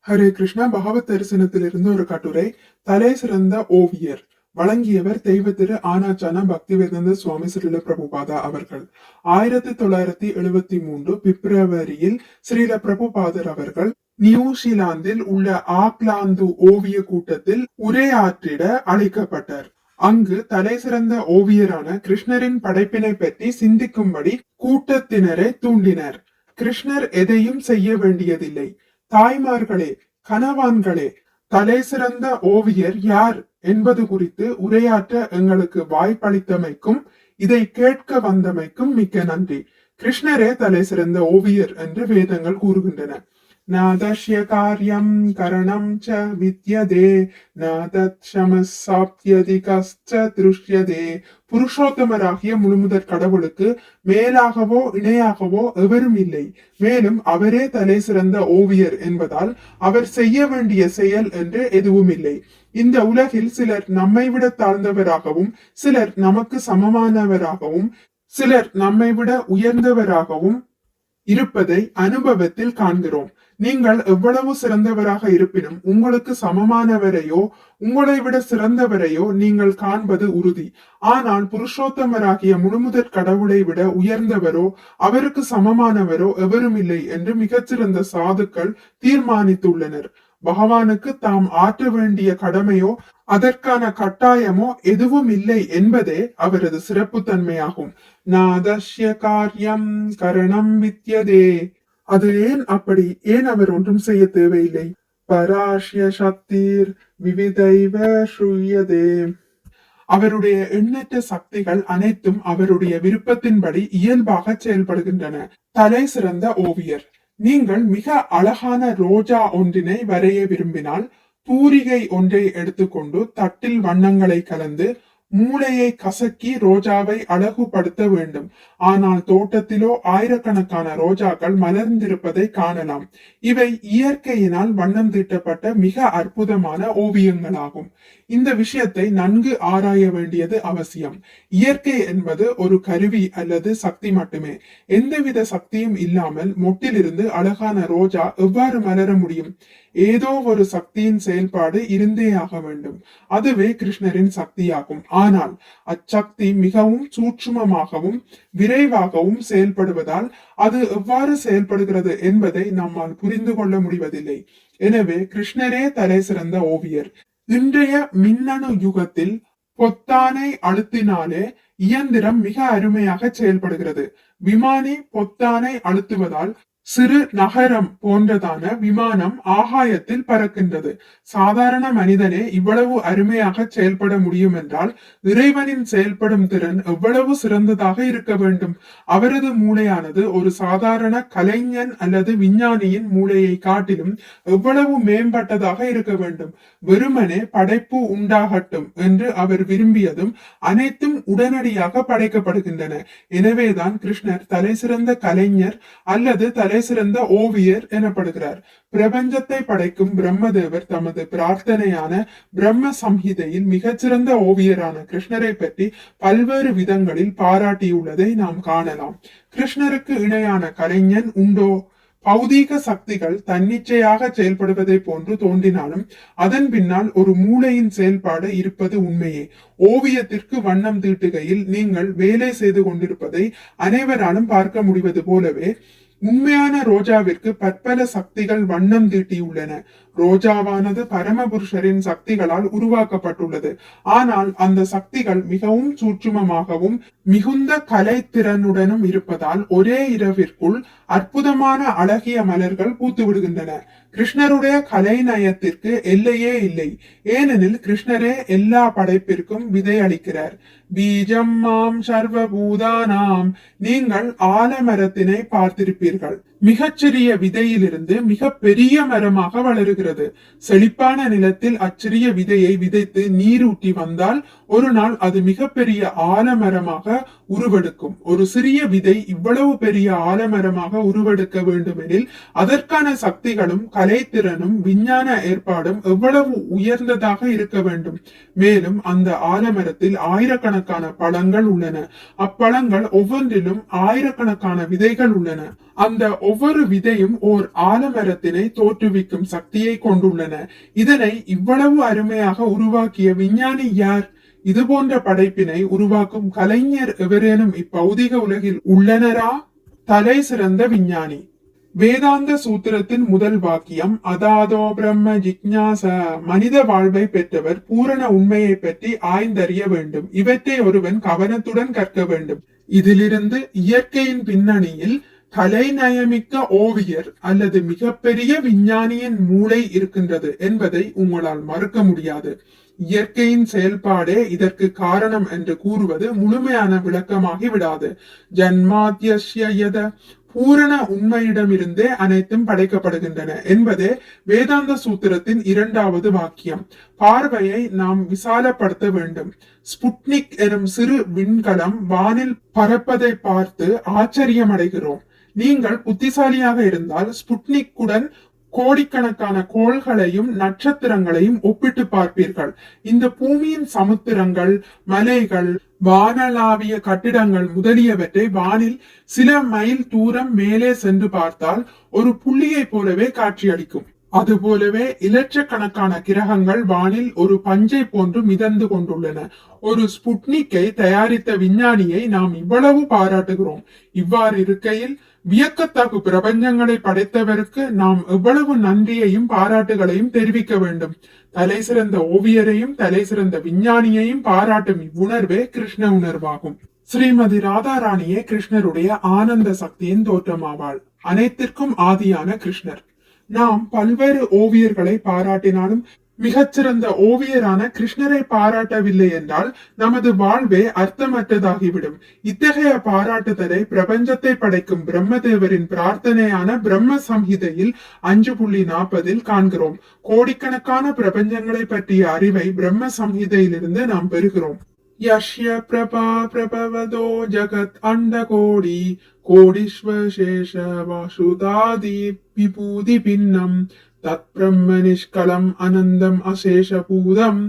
ஹரே கிருஷ்ணா. பகவத் தரிசனத்திலிருந்து ஒரு கட்டுரை. தலை சிறந்த ஓவியர். வழங்கியவர் தெய்வ திரு ஆனாச்சானா பக்திவேதாந்த சுவாமி ஸ்ரீல பிரபுபாதா அவர்கள். 1973 பிப்ரவரியில் ஸ்ரீல பிரபுபாதர் அவர்கள் நியூசிலாந்தில் உள்ள ஆக்லாந்து ஓவிய கூட்டத்தில் உரையாற்றிட அழைக்கப்பட்டார். அங்கு தலை சிறந்த ஓவியரான கிருஷ்ணரின் படைப்பினை பற்றி சிந்திக்கும்படி கூட்டத்தினரை தூண்டினர். கிருஷ்ணர் எதையும் செய்ய வேண்டியதில்லை. தாய்மார்களே, கணவான்களே, தலை சிறந்த ஓவியர் யார் என்பது குறித்து உரையாற்ற எங்களுக்கு வாய்ப்பளித்தமைக்கும் இதை கேட்க வந்தமைக்கும் மிக்க நன்றி. கிருஷ்ணரே தலை சிறந்த ஓவியர் என்று வேதங்கள் கூறுகின்றன. நாதஷ்ய காரியம் கரணம் ச வித்யதே நாதத்ஷமசாப்த்யதிகஸ்ச திருஷ்யதே. புருஷோத்தமராகிய முழுமுதற் கடவுளுக்கு மேலாகவோ இணையாகவோ எவரும் இல்லை. மேலும் அவரே தலை சிறந்த ஓவியர் என்பதால் அவர் செய்ய வேண்டிய செயல் என்று எதுவும் இல்லை. இந்த உலகில் சிலர் நம்மை விட தாழ்ந்தவராகவும், சிலர் நமக்கு சமமானவராகவும், சிலர் நம்மை விட உயர்ந்தவராகவும் இருப்பதை அனுபவத்தில் காண்கிறோம். நீங்கள் எவ்வளவு சிறந்தவராக இருப்பினும் உங்களுக்கு சமமானவரையோ உங்களை விட சிறந்தவரையோ நீங்கள் காண்பது உறுதி. ஆனால் புருஷோத்தமராகிய முழுமுதற் கடவுளை விட உயர்ந்தவரோ அவருக்கு சமமானவரோ எவரும் இல்லை என்று மிகச்சிறந்த சாதுக்கள் தீர்மானித்துள்ளனர். பகவானுக்கு தாம் ஆற்ற வேண்டிய கடமையோ அதற்கான கட்டாயமோ எதுவும் இல்லை என்பதே அவரது சிறப்பு தன்மையாகும். நாதஷ்ய காரியம் கரணம் வித்யதே. அது ஏன் அப்படி? ஏன் அவர் ஒன்றும் செய்ய தேவையில்லை? பராஷ்ய சக்திர் விவிதைவ ஸ்ரூயதே. அவருடைய எண்ணற்ற சக்திகள் அனைத்தும் அவருடைய விருப்பத்தின்படி இயல்பாக செயல்படுகின்றன. தலை சிறந்த ஓவியர். நீங்கள் மிக அழகான ரோஜா ஒன்றினை வரைய விரும்பினால் தூரிகை ஒன்றை எடுத்துக்கொண்டு தட்டில் வண்ணங்களை கலந்து மூளையை கசக்கி ரோஜாவை அழகுபடுத்த வேண்டும். ஆனால் தோட்டத்திலோ ஆயிரக்கணக்கான ரோஜாக்கள் மலர்ந்திருப்பதை காணலாம். இவை இயற்கையினால் வண்ணம் தீட்டப்பட்ட மிக அற்புதமான ஓவியங்களாகும். இந்த விஷயத்தை நன்கு ஆராய வேண்டியது அவசியம். இயற்கை என்பது ஒரு கருவி அல்லது சக்தி மட்டுமே. எந்தவித சக்தியும் இல்லாமல் மொட்டிலிருந்து அழகான ரோஜா எவ்வாறு மலர முடியும்? ஏதோ ஒரு சக்தியின் செயல்பாடு இருந்தே ஆக வேண்டும். அதுவே கிருஷ்ணரின் சக்தியாகும். ஆனால் அச்சக்தி மிகவும் சூட்சுமமாகவும் விரைவாகவும் செயல்படுவதால் அது எவ்வாறு செயல்படுகிறது என்பதை நம்மால் புரிந்து கொள்ள முடிவதில்லை. எனவே கிருஷ்ணரே தலை சிறந்த ஓவியர். இன்றைய மின்னணு யுகத்தில் பொத்தானை அழுத்தினாலே இயந்திரம் மிக அருமையாக செயல்படுகிறது. விமானி பொத்தானை அழுத்துவதால் சிறு நகரம் போன்றதான விமானம் ஆகாயத்தில் பறக்கின்றது. சாதாரண மனிதனே இவ்வளவு அருமையாக செயல்பட முடியும் என்றால் இறைவனின் செயல்படும் திறன் எவ்வளவு சிறந்ததாக இருக்க வேண்டும். அவரது மூளையானது ஒரு சாதாரண கலைஞன் அல்லது விஞ்ஞானியின் மூளையை காட்டிலும் எவ்வளவு மேம்பட்டதாக இருக்க வேண்டும். வெறுமனே படைப்பு உண்டாகட்டும் என்று அவர் விரும்பியதும் அனைத்தும் உடனடியாக படைக்கப்படுகின்றன. எனவேதான் கிருஷ்ணர் தலை சிறந்த கலைஞர் அல்லது தலை சிறந்த ஓவியர் எனப்படுகிறார். பிரபஞ்சத்தை படைக்கும் பிரம்மதேவர் தமது பிரார்த்தனையான பிரம்ம சம்ஹிதையில் மிகச்சிறந்த ஓவியரான கிருஷ்ணரை பற்றி பல்வேறு விதங்களில் பாராட்டியுள்ளதை நாம் காணலாம். கிருஷ்ணருக்கு இணையான கலைஞன் உண்டோ? பௌதீக சக்திகள் தன்னிச்சையாக செயல்படுவதை போன்று தோன்றினாலும் அதன் பின்னால் ஒரு மூளையின் செயல்பாடு இருப்பது உண்மையே. ஓவியத்திற்கு வண்ணம் தீட்டுகையில் நீங்கள் வேலை செய்து கொண்டிருப்பதை அனைவராலும் பார்க்க முடிவது போலவே உண்மையான ரோஜாவிற்கு பற்பல சக்திகள் வண்ணம் தீட்டியுள்ளன. ரோஜாவானது பரமபுருஷரின் சக்திகளால் உருவாக்கப்பட்டுள்ளது. ஆனால் அந்த சக்திகள் மிகவும் சூட்சுமமாகவும் மிகுந்த கலைத்திறனுடனும் இருப்பதால் ஒரே இரவிற்குள் அற்புதமான அழகிய மலர்கள் பூத்து விடுகின்றன. கிருஷ்ணருடைய கலை நயத்திற்கு எல்லையே இல்லை. ஏனெனில் கிருஷ்ணரே எல்லா படைப்பிற்கும் விதை அளிக்கிறார். பீஜம் மாம் சர்வபூதானாம். நீங்கள் ஆலமரத்தினை பார்த்திருப்பீர்கள். மிகச்சிறிய விதையிலிருந்து மிக பெரிய மரமாக வளருகிறது. செழிப்பான நிலத்தில் அச்சிறிய விதையை விதைத்து நீரூற்றி வந்தால் ஒரு நாள் அது மிகப்பெரிய ஆலமரமாக உருவெடுக்கும். ஒரு சிறிய விதை இவ்வளவு பெரிய ஆலமரமாக உருவெடுக்க வேண்டுமெனில் அதற்கான சக்திகளும் கலைத்திறனும் விஞ்ஞான ஏற்பாடும் எவ்வளவு உயர்ந்ததாக இருக்க வேண்டும். மேலும் அந்த ஆலமரத்தில் ஆயிரக்கணக்கான பழங்கள் உள்ளன. அப்பழங்கள் ஒவ்வொன்றிலும் ஆயிரக்கணக்கான விதைகள் உள்ளன. அந்த ஒவ்வொரு விதையும் ஓர் ஆலமரத்தினை தோற்றுவிக்கும் சக்தியை கொண்டுள்ளன. இதனை இவ்வளவு அருமையாக உருவாக்கிய விஞ்ஞானி யார்? இது போன்ற படைப்பினை உருவாக்கும் கலைஞர் எவரேனும் இப்பௌதிக உலகில் உள்ளனரா? தலை சிறந்த விஞ்ஞானி. வேதாந்த சூத்திரத்தின் முதல் வாக்கியம் அதாதோ பிரம்ம ஜிக்ஞாச, மனித வாழ்வை பெற்றவர் பூரண உண்மையை பற்றி ஆய்ந்தறிய வேண்டும். இவற்றை ஒருவன் கவனத்துடன் கற்க வேண்டும். இதிலிருந்து இயற்கையின் பின்னணியில் கலைநயமிக்க ஓவியர் அல்லது மிகப்பெரிய விஞ்ஞானியின் மூளை இருக்கின்றது என்பதை உங்களால் மறுக்க முடியாது. இயற்கையின் செயல்பாடே இதற்கு காரணம் என்று கூறுவது முழுமையான விளக்கமாகி விடாது. ஜன்மாத்யஸ்ய பூரண உண்மையிடமிருந்தே அனைத்தும் படைக்கப்படுகின்றன என்பதே வேதாந்த சூத்திரத்தின் இரண்டாவது வாக்கியம். பார்வையை நாம் விசாலப்படுத்த வேண்டும். ஸ்புட்னிக் எனும் சிறு விண்கலம் வானில் பறப்பதை பார்த்து ஆச்சரியம் அடைகிறோம். நீங்கள் புத்திசாலியாக இருந்தால் ஸ்புட்னிக்குடன் கோடிக்கணக்கான கோள்களையும் நட்சத்திரங்களையும் ஒப்பிட்டு பார்ப்பீர்கள். இந்த பூமியின் சமுத்திரங்கள், மலைகள், வானளாவிய கட்டிடங்கள் முதலியவற்றை வானில் சில மைல் தூரம் மேலே சென்று பார்த்தால் ஒரு புள்ளியை போலவே காட்சியளிக்கும். அதுபோலவே இலட்சக்கணக்கான கிரகங்கள் வானில் ஒரு பஞ்சை போன்று மிதந்து கொண்டுள்ளன. ஒரு ஸ்புட்னிக்கை தயாரித்த விஞ்ஞானியை நாம் இவ்வளவு பாராட்டுகிறோம். இவ்வாறு இருக்கையில் வியக்கத்தகு பிரபஞ்சங்களை படைத்தவருக்கு நாம் எவ்வளவு நன்றியையும் பாராட்டுகளையும் தெரிவிக்க வேண்டும். தலை சிறந்த ஓவியரையும் தலை சிறந்த விஞ்ஞானியையும் பாராட்டும் இவ்வுணர்வே கிருஷ்ண உணர்வாகும். ஸ்ரீமதி ராதாராணியே கிருஷ்ணருடைய ஆனந்த சக்தியின் தோற்றமாவாள். அனைத்திற்கும் ஆதியான கிருஷ்ணர். நாம் பல்வேறு ஓவியர்களை பாராட்டினாலும் மிகச்சிறந்த ஓவியரான கிருஷ்ணரை பாராட்டவில்லை என்றால் நமது வாழ்வே அர்த்தமற்றதாகிவிடும். இத்தகைய பாராட்டுதலை பிரபஞ்சத்தை படைக்கும் பிரம்மதேவரின் பிரார்த்தனையான பிரம்ம சம்ஹிதையில் 5.40 காண்கிறோம். கோடிக்கணக்கான பிரபஞ்சங்களை பற்றிய அறிவை பிரம்ம சம்ஹிதையிலிருந்து நாம் பெறுகிறோம். யஷ்ய பிரபா பிரபவதோ ஜகத் அண்டகோடி கோடிஸ்வசேஷ வாசுதாதி விபூதி பின்னம் தத் பிரம்ம நிஷ்கலம் அனந்தம் அசேஷ பூதம்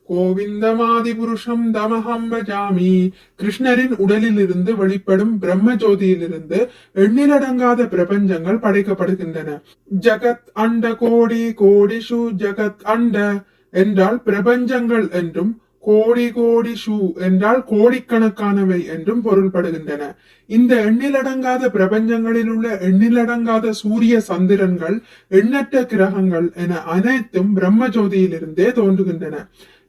கோவிந்தமாதி புருஷம் தமஹம் பஜாமி. கிருஷ்ணரின் உடலில் இருந்து வெளிப்படும் பிரம்ம ஜோதியிலிருந்து எண்ணிலடங்காத பிரபஞ்சங்கள் படைக்கப்படுகின்றன. ஜகத் அண்ட கோடி கோடிஷு ஜகத் அண்ட என்றால் பிரபஞ்சங்கள் என்றும், கோடி கோடி ஷூ என்றால் கோடிக்கணக்கானவை என்றும் பொருள்படுகின்றன. இந்த எண்ணிலடங்காத பிரபஞ்சங்களில் உள்ள எண்ணிலடங்காத சூரிய சந்திரன்கள், எண்ணற்ற கிரகங்கள் என அனைத்தும் பிரம்ம ஜோதியிலிருந்தே தோன்றுகின்றன.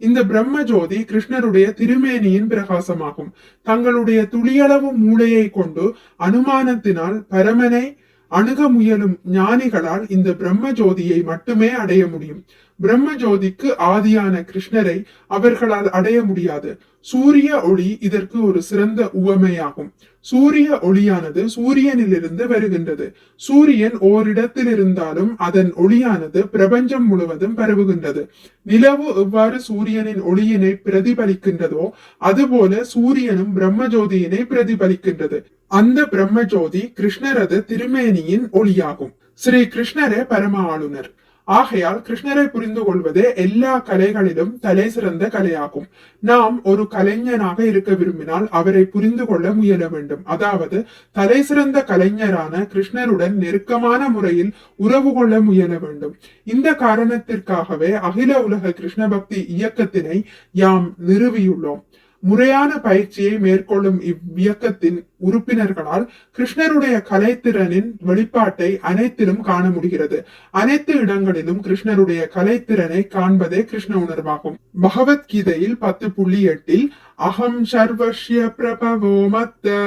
இந்த பிரம்ம ஜோதி கிருஷ்ணருடைய திருமேனியின் பிரகாசமாகும். தங்களுடைய துளியளவு மூளையை கொண்டு அனுமானத்தினால் பரமனை அணுக முயலும் ஞானிகளால் இந்த பிரம்ம ஜோதியை மட்டுமே அடைய முடியும். பிரம்ம ஜோதிக்கு ஆதியான கிருஷ்ணரை அவர்களால் அடைய முடியாது. சூரிய ஒளி இதற்கு ஒரு சிறந்த உவமையாகும். சூரிய ஒளியானது சூரியனிலிருந்து வருகின்றது. சூரியன் ஓரிடத்தில் இருந்தாலும் அதன் ஒளியானது பிரபஞ்சம் முழுவதும் பரவுகின்றது. நிலவு எவ்வாறு சூரியனின் ஒளியினை பிரதிபலிக்கின்றதோ அதுபோல சூரியனும் பிரம்மஜோதியினை பிரதிபலிக்கின்றது. அந்த பிரம்மஜோதி கிருஷ்ணரது திருமேனியின் ஒளியாகும். ஸ்ரீ கிருஷ்ணரே பரம ஆளுநர். ஆகையால் கிருஷ்ணரை புரிந்து கொள்வதே எல்லா கலைகளிலும் தலை சிறந்த கலையாகும். நாம் ஒரு கலைஞனாக இருக்க விரும்பினால் அவரை புரிந்து கொள்ள முயல வேண்டும். அதாவது தலை சிறந்த கலைஞரான கிருஷ்ணருடன் நெருக்கமான முறையில் உறவு கொள்ள முயல வேண்டும். இந்த காரணத்திற்காகவே அகில உலக கிருஷ்ண பக்தி இயக்கத்தினை யாம் நிறுவியுள்ளோம். முறையான பயிற்சியை மேற்கொள்ளும் இவ்வியக்கத்தின் உறுப்பினர்களால் கிருஷ்ணருடைய கலைத்திறனின் வெளிப்பாட்டை அனைத்திலும் காண முடிகிறது. அனைத்து இடங்களிலும் கிருஷ்ணருடைய கலைத்திறனை காண்பதே கிருஷ்ண உணர்வாகும். பகவத்கீதையில் 10.8 அகம் சர்வஸ்ய பிரபவோ மத்த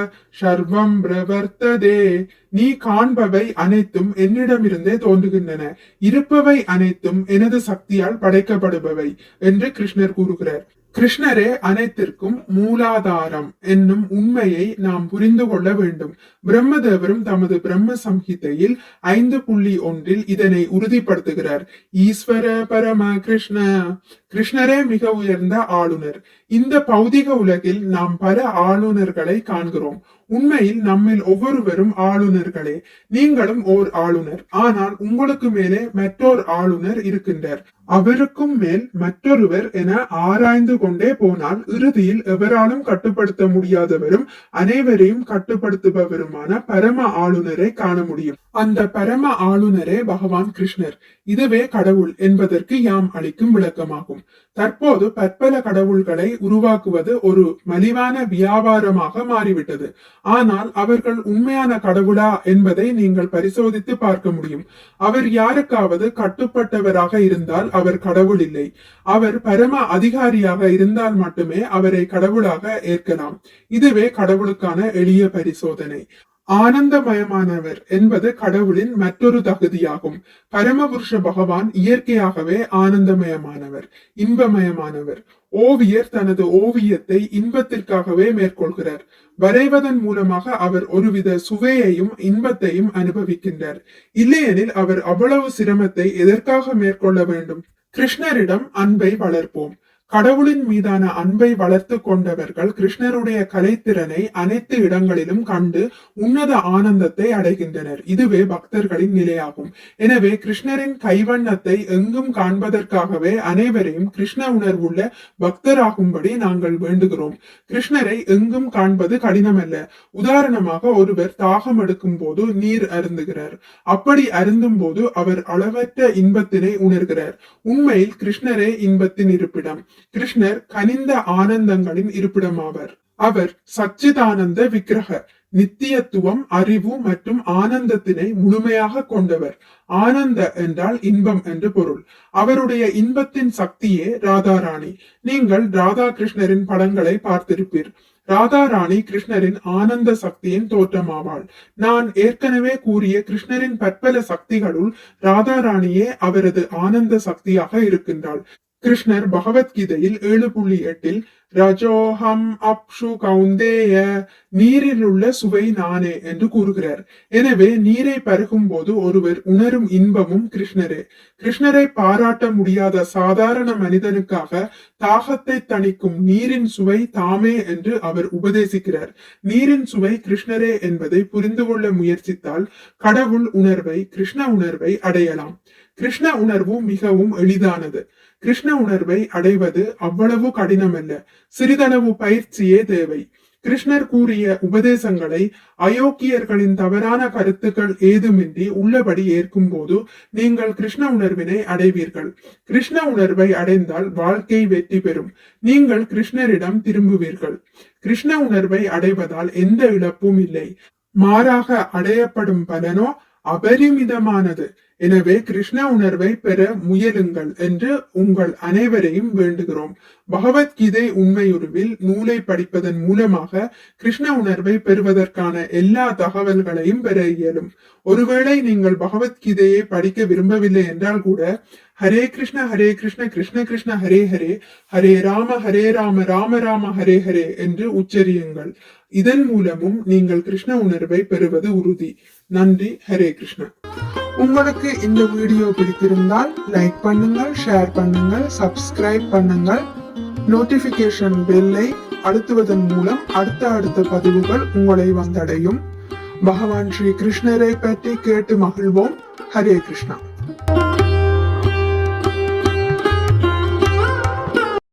சர்வம் பிரவர்த்ததே. நீ காண்பவை அனைத்தும் என்னிடமிருந்தே தோன்றுகின்றன, இருப்பவை அனைத்தும் எனது சக்தியால் படைக்கப்படுபவை என்று கிருஷ்ணர் கூறுகிறார். கிருஷ்ணரே அனைத்திற்கும் மூலாதாரம் என்னும் உண்மையை நாம் புரிந்து கொள்ள வேண்டும். பிரம்மதேவரும் தமது பிரம்ம சம்ஹிதையில் 5.1 இதனை உறுதிப்படுத்துகிறார். ஈஸ்வர பரம கிருஷ்ண. கிருஷ்ணரே மிக உயர்ந்த ஆளுநர். இந்த பௌதிக உலகில் நாம் பல ஆளுநர்களை காண்கிறோம். உண்மையில் நம்மில் ஒவ்வொருவரும் ஆளுநர்களே. நீங்களும் ஓர் ஆளுநர். ஆனால் உங்களுக்கு மேலே மற்றொரு ஆளுநர் இருக்கின்றார். அவருக்கும் மேல் மற்றொருவர் என ஆராய்ந்து கொண்டே போனால் இறுதியில் எவராலும் கட்டுப்படுத்த முடியாதவரும் அனைவரையும் கட்டுப்படுத்துபவருமான பரம ஆளுநரை காண முடியும். அந்த பரம ஆளுநரே பகவான் கிருஷ்ணர். இதுவே கடவுள் என்பதற்கு யாம் அளிக்கும் விளக்கமாகும். தற்போது பற்பல கடவுள்களை உருவாக்குவது ஒரு மலிவான வியாபாரமாக மாறிவிட்டது. ஆனால் அவர்கள் உண்மையான கடவுளா என்பதை நீங்கள் பரிசோதித்து பார்க்க முடியும். அவர் யாருக்காவது கட்டுப்பட்டவராக இருந்தால் அவர் கடவுள் இல்லை. அவர் பரம அதிகாரியாக இருந்தால் மட்டுமே அவரை கடவுளாக ஏற்கலாம். இதுவே கடவுளுக்கான எளிய பரிசோதனை. ஆனந்தமயமானவர் என்பது கடவுளின் மற்றொரு தகுதியாகும். பரமபுருஷ பகவான் இயற்கையாகவே ஆனந்தமயமானவர், இன்பமயமானவர். ஓவியர் தனது ஓவியத்தை இன்பத்திற்காகவே மேற்கொள்கிறார். வரைவதன் மூலமாக அவர் ஒருவித சுவையையும் இன்பத்தையும் அனுபவிக்கின்றார். இல்லையெனில் அவர் அவ்வளவு சிரமத்தை எதற்காக மேற்கொள்ள வேண்டும்? கிருஷ்ணரிடம் அன்பை வளர்ப்போம். கடவுளின் மீதான அன்பை வளர்த்து கொண்டவர்கள் கிருஷ்ணருடைய கலைத்திறனை அனைத்து இடங்களிலும் கண்டு உன்னத ஆனந்தத்தை அடைகின்றனர். இதுவே பக்தர்களின் நிலையாகும். எனவே கிருஷ்ணரின் கைவண்ணத்தை எங்கும் காண்பதற்காகவே அனைவரையும் கிருஷ்ண உணர்வுள்ள பக்தராகும்படி நாங்கள் வேண்டுகிறோம். கிருஷ்ணரை எங்கும் காண்பது கடினமல்ல. உதாரணமாக ஒருவர் தாகம் எடுக்கும் போது நீர் அருந்துகிறார். அப்படி அருந்தும் போது அவர் அளவற்ற இன்பத்தினை உணர்கிறார். உண்மையில் கிருஷ்ணரே இன்பத்தின் இருப்பிடம். கிருஷ்ணர் கனிந்த ஆனந்தங்களின் இருப்பிடமாவர். அவர் சச்சிதானந்த விக்கிரக, நித்தியத்துவம், அறிவு மற்றும் ஆனந்தத்தினை முழுமையாக கொண்டவர். ஆனந்த என்றால் இன்பம் என்று பொருள். அவருடைய இன்பத்தின் சக்தியே ராதாராணி. நீங்கள் ராதா கிருஷ்ணரின் படங்களை பார்த்திருப்பீர். ராதாராணி கிருஷ்ணரின் ஆனந்த சக்தியின் தோற்றமாவாள். நான் ஏற்கனவே கூறிய கிருஷ்ணரின் பற்பல சக்திகளுள் ராதாராணியே அவரது ஆனந்த சக்தியாக இருக்கின்றாள். கிருஷ்ணர் பகவத்கீதையில் 7.8 ரஜோஹம் அப்ஷு கௌந்தேய, நீரில் உள்ள சுவை நானே என்று கூறுகிறார். எனவே நீரை பருகும் போது ஒருவர் உணரும் இன்பமும் கிருஷ்ணரே. கிருஷ்ணரை பாராட்ட முடியாத சாதாரண மனிதனுக்காக தாகத்தை தணிக்கும் நீரின் சுவை தாமே என்று அவர் உபதேசிக்கிறார். நீரின் சுவை கிருஷ்ணரே என்பதை புரிந்து கொள்ள முயற்சித்தால் கடவுள் உணர்வை, கிருஷ்ண உணர்வை அடையலாம். கிருஷ்ண உணர்வு மிகவும் எளிதானது. கிருஷ்ண உணர்வை அடைவது அவ்வளவு கடினமல்ல. சிறிதளவு பயிற்சியே தேவை. கிருஷ்ணர் கூறிய உபதேசங்களை அயோக்கியர்களின் தவறான கருத்துக்கள் ஏதுமின்றி உள்ளபடி ஏற்கும் போது நீங்கள் கிருஷ்ண உணர்வினை அடைவீர்கள். கிருஷ்ண உணர்வை அடைந்தால் வாழ்க்கை வெற்றி பெறும். நீங்கள் கிருஷ்ணரிடம் திரும்புவீர்கள். கிருஷ்ண உணர்வை அடைவதால் எந்த இழப்பும் இல்லை. மாறாக அடையப்படும் பலனோ அபரிமிதமானது. எனவே கிருஷ்ண உணர்வை பெற முயலுங்கள் என்று உங்கள் அனைவரையும் வேண்டுகிறோம். பகவத்கீதை உண்மையுருவில் நூலை படிப்பதன் மூலமாக கிருஷ்ண உணர்வை பெறுவதற்கான எல்லா தகவல்களையும் பெற இயலும். ஒருவேளை நீங்கள் பகவத்கீதையை படிக்க விரும்பவில்லை என்றால் கூட ஹரே கிருஷ்ண கிருஷ்ண கிருஷ்ண ஹரே ஹரே, ஹரே ராம ராம ராம ஹரே ஹரே என்று உச்சரியுங்கள். இதன் மூலமும் நீங்கள் கிருஷ்ண உணர்வை பெறுவது உறுதி. நன்றி. ஹரே கிருஷ்ணா. உங்களுக்கு இந்த வீடியோ பிடித்திருந்தால் லைக் பண்ணுங்கள், ஷேர் பண்ணுங்கள், சப்ஸ்கிரைப் பண்ணுங்கள். நோட்டிபிகேஷன் பெல்லை அழுத்துவதன் மூலம் அடுத்த பதிவுகள் உங்களை வந்தடையும். பகவான் ஸ்ரீ கிருஷ்ணரை பற்றி கேட்டு மகிழ்வோம். ஹரே கிருஷ்ணா.